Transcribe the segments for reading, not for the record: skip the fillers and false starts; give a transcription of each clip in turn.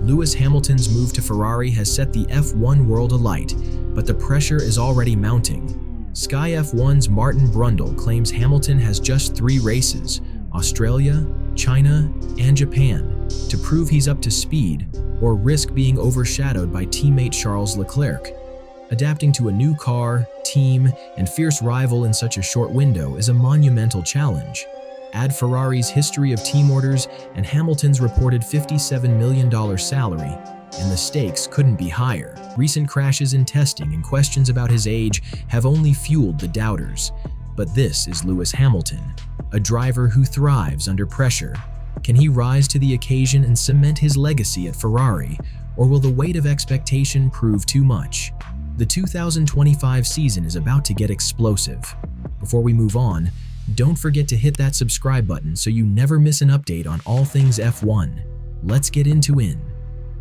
Lewis Hamilton's move to Ferrari has set the F1 world alight, but the pressure is already mounting. Sky F1's Martin Brundle claims Hamilton has just 3 races, Australia, China, and Japan, to prove he's up to speed or risk being overshadowed by teammate Charles Leclerc. Adapting to a new car, team, and fierce rival in such a short window is a monumental challenge. Add Ferrari's history of team orders and Hamilton's reported $57 million salary, and the stakes couldn't be higher. Recent crashes in testing and questions about his age have only fueled the doubters. But this is Lewis Hamilton, a driver who thrives under pressure. Can he rise to the occasion and cement his legacy at Ferrari, or will the weight of expectation prove too much? The 2025 season is about to get explosive. Before we move on, don't forget to hit that subscribe button so you never miss an update on all things F1. Let's get into it.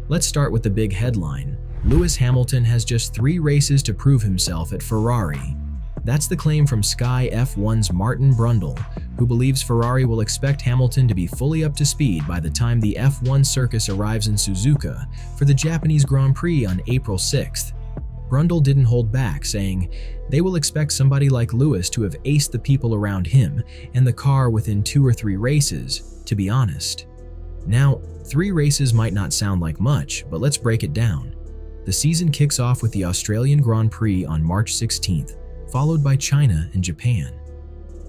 Let's start with the big headline. Lewis Hamilton has just 3 races to prove himself at Ferrari. That's the claim from Sky F1's Martin Brundle, who believes Ferrari will expect Hamilton to be fully up to speed by the time the F1 circus arrives in Suzuka for the Japanese Grand Prix on April 6th. Brundle didn't hold back, saying they will expect somebody like Lewis to have aced the people around him and the car within 2 or 3 races, to be honest. Now, 3 races might not sound like much, but let's break it down. The season kicks off with the Australian Grand Prix on March 16th, followed by China and Japan.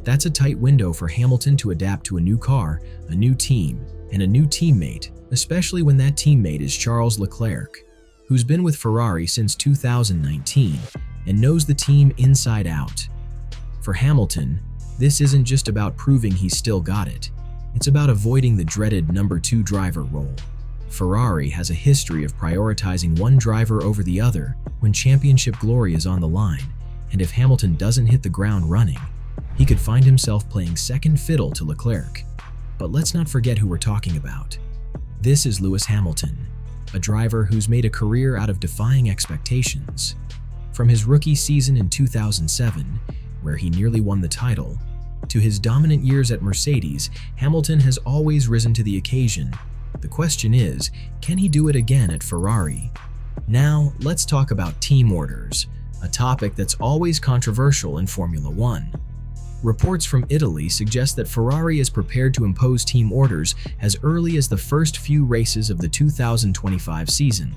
That's a tight window for Hamilton to adapt to a new car, a new team, and a new teammate, especially when that teammate is Charles Leclerc, who's been with Ferrari since 2019 and knows the team inside out. For Hamilton, this isn't just about proving he's still got it. It's about avoiding the dreaded number 2 driver role. Ferrari has a history of prioritizing one driver over the other when championship glory is on the line, and if Hamilton doesn't hit the ground running, he could find himself playing second fiddle to Leclerc. But let's not forget who we're talking about. This is Lewis Hamilton, a driver who's made a career out of defying expectations. From his rookie season in 2007, where he nearly won the title, to his dominant years at Mercedes, Hamilton has always risen to the occasion. The question is, can he do it again at Ferrari? Now, let's talk about team orders, a topic that's always controversial in Formula One. Reports from Italy suggest that Ferrari is prepared to impose team orders as early as the first few races of the 2025 season.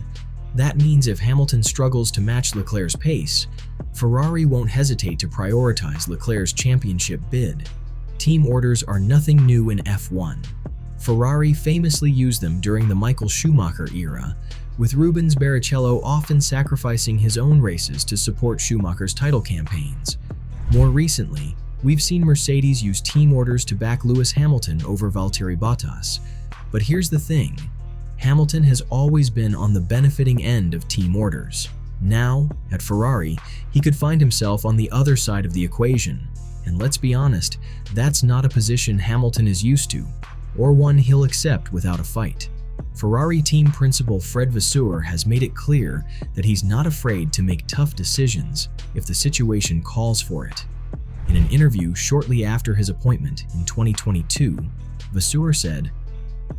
That means if Hamilton struggles to match Leclerc's pace, Ferrari won't hesitate to prioritize Leclerc's championship bid. Team orders are nothing new in F1. Ferrari famously used them during the Michael Schumacher era, with Rubens Barrichello often sacrificing his own races to support Schumacher's title campaigns. More recently, we've seen Mercedes use team orders to back Lewis Hamilton over Valtteri Bottas. But here's the thing, Hamilton has always been on the benefiting end of team orders. Now, at Ferrari, he could find himself on the other side of the equation. And let's be honest, that's not a position Hamilton is used to, or one he'll accept without a fight. Ferrari team principal Fred Vasseur has made it clear that he's not afraid to make tough decisions if the situation calls for it. In an interview shortly after his appointment in 2022, Vasseur said,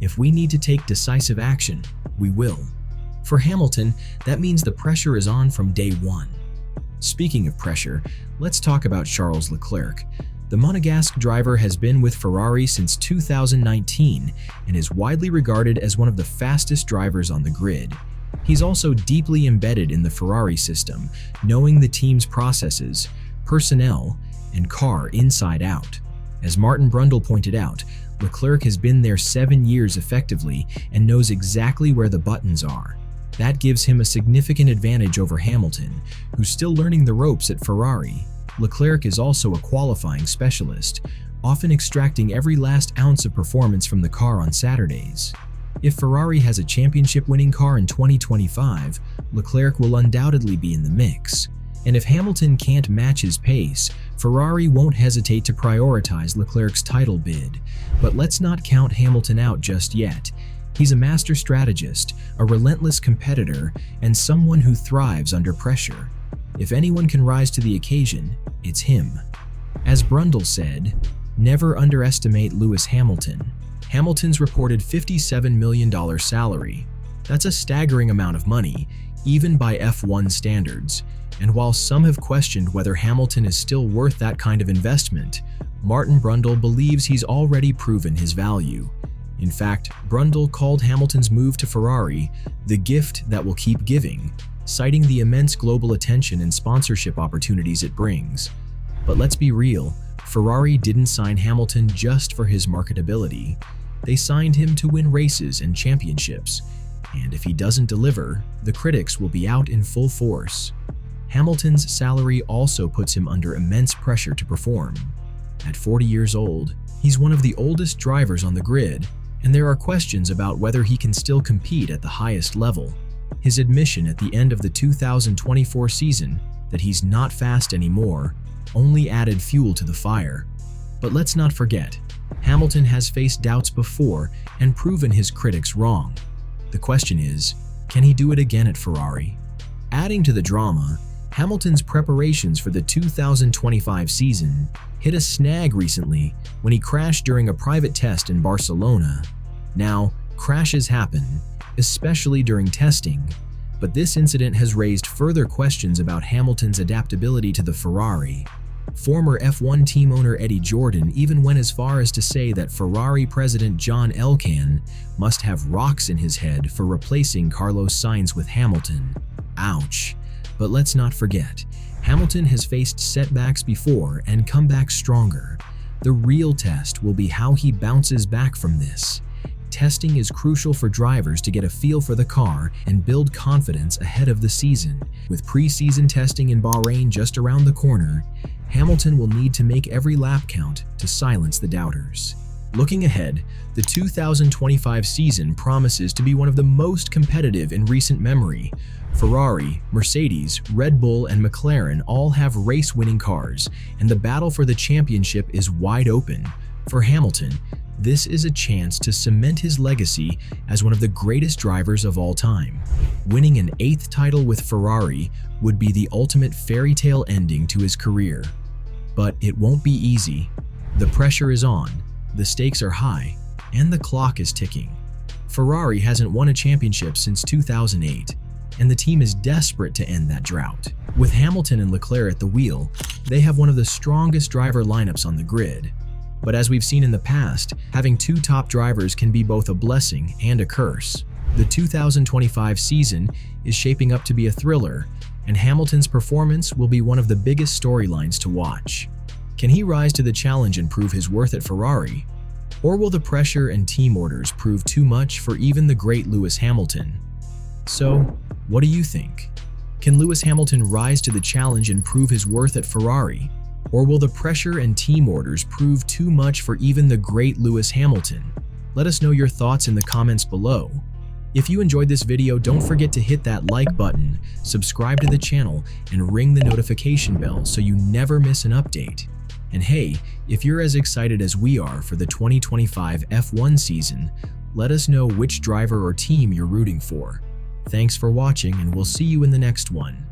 "If we need to take decisive action, we will." For Hamilton, that means the pressure is on from day one. Speaking of pressure, let's talk about Charles Leclerc. The Monegasque driver has been with Ferrari since 2019 and is widely regarded as one of the fastest drivers on the grid. He's also deeply embedded in the Ferrari system, knowing the team's processes, personnel, and car inside out. As Martin Brundle pointed out, Leclerc has been there 7 years effectively and knows exactly where the buttons are. That gives him a significant advantage over Hamilton, who's still learning the ropes at Ferrari. Leclerc is also a qualifying specialist, often extracting every last ounce of performance from the car on Saturdays. If Ferrari has a championship-winning car in 2025, Leclerc will undoubtedly be in the mix. And if Hamilton can't match his pace, Ferrari won't hesitate to prioritize Leclerc's title bid. But let's not count Hamilton out just yet. He's a master strategist, a relentless competitor, and someone who thrives under pressure. If anyone can rise to the occasion, it's him. As Brundle said, never underestimate Lewis Hamilton. Hamilton's reported $57 million salary, That's a staggering amount of money, even by F1 standards. And while some have questioned whether Hamilton is still worth that kind of investment, Martin Brundle believes he's already proven his value. In fact, Brundle called Hamilton's move to Ferrari the gift that will keep giving, citing the immense global attention and sponsorship opportunities it brings. But let's be real, Ferrari didn't sign Hamilton just for his marketability. They signed him to win races and championships, and if he doesn't deliver, the critics will be out in full force. Hamilton's salary also puts him under immense pressure to perform. At 40 years old, he's one of the oldest drivers on the grid, and there are questions about whether he can still compete at the highest level. His admission at the end of the 2024 season that he's not fast anymore only added fuel to the fire. But let's not forget, Hamilton has faced doubts before and proven his critics wrong. The question is, can he do it again at Ferrari? Adding to the drama, Hamilton's preparations for the 2025 season hit a snag recently when he crashed during a private test in Barcelona. Now, crashes happen, especially during testing, but this incident has raised further questions about Hamilton's adaptability to the Ferrari. Former F1 team owner Eddie Jordan even went as far as to say that Ferrari president John Elkann must have rocks in his head for replacing Carlos Sainz with Hamilton. Ouch. But let's not forget, Hamilton has faced setbacks before and come back stronger. The real test will be how he bounces back from this. Testing is crucial for drivers to get a feel for the car and build confidence ahead of the season. With pre-season testing in Bahrain just around the corner, Hamilton will need to make every lap count to silence the doubters. Looking ahead, the 2025 season promises to be one of the most competitive in recent memory. Ferrari, Mercedes, Red Bull, and McLaren all have race-winning cars, and the battle for the championship is wide open. For Hamilton, this is a chance to cement his legacy as one of the greatest drivers of all time. Winning an 8th title with Ferrari would be the ultimate fairy tale ending to his career. But it won't be easy. The pressure is on, the stakes are high, and the clock is ticking. Ferrari hasn't won a championship since 2008, and the team is desperate to end that drought. With Hamilton and Leclerc at the wheel, they have one of the strongest driver lineups on the grid. But as we've seen in the past, having two top drivers can be both a blessing and a curse. The 2025 season is shaping up to be a thriller, and Hamilton's performance will be one of the biggest storylines to watch. Can he rise to the challenge and prove his worth at Ferrari? Or will the pressure and team orders prove too much for even the great Lewis Hamilton? So, what do you think? Can Lewis Hamilton rise to the challenge and prove his worth at Ferrari? Or will the pressure and team orders prove too much for even the great Lewis Hamilton? Let us know your thoughts in the comments below. If you enjoyed this video, don't forget to hit that like button, subscribe to the channel, and ring the notification bell so you never miss an update. And hey, if you're as excited as we are for the 2025 F1 season, let us know which driver or team you're rooting for. Thanks for watching, and we'll see you in the next one.